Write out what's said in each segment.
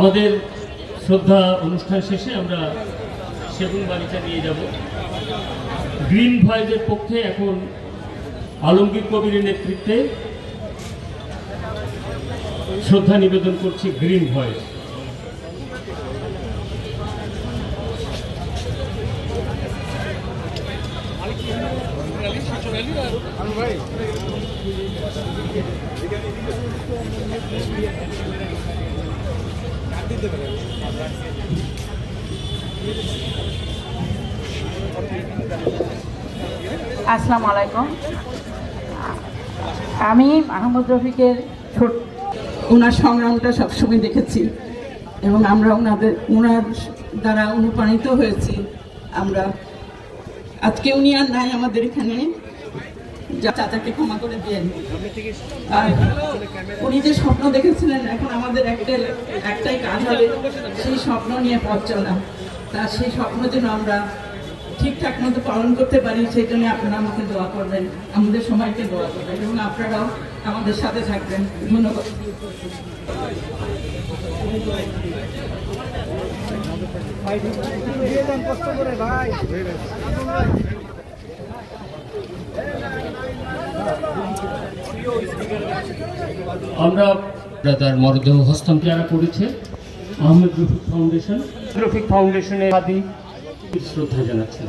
আমাদের শ্রদ্ধা অনুষ্ঠান শেষে আমরা সেগুন বাড়িটা নিয়ে যাব। গ্রিন ভয়েসের পক্ষে এখন আলমগীর কবিরের নেতৃত্বে শ্রদ্ধা নিবেদন করছি গ্রিন ভয়েস। আসসালামু আলাইকুম। আমি মাহমুদ রফিকের ওনার সংগ্রামটা সবসময় দেখেছি এবং আমরা ওনার দ্বারা অনুপ্রাণিত হয়েছি। আমরা আজকে উনি আর নাই আমাদের এখানে, চাচাকে ক্ষমা করে দেন। আর উনি যে স্বপ্ন দেখেছিলেন, এখন আমাদের একটাই কাজ হবে সেই স্বপ্ন নিয়ে পথ চলা। তার সেই স্বপ্ন যেন আমরা ঠিকঠাক মতো পালন করতে পারি, সেই জন্য আপনারা আমাকে দোয়া করবেন, আমাদের সবাইকে দোয়া করবেন এবং আপনারাও আমাদের সাথে থাকবেন। ধন্যবাদ। আমরা তার মরদেহ হস্তান্তর করেছে আহমেদ রফিক ফাউন্ডেশনের আদি শ্রদ্ধা জানাচ্ছেন।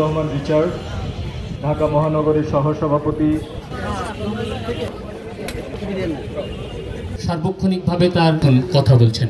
রহমান রিচার্ড, ঢাকা মহানগরের সহসভাপতি। সার্বক্ষণিকভাবে তার কথা বলছেন।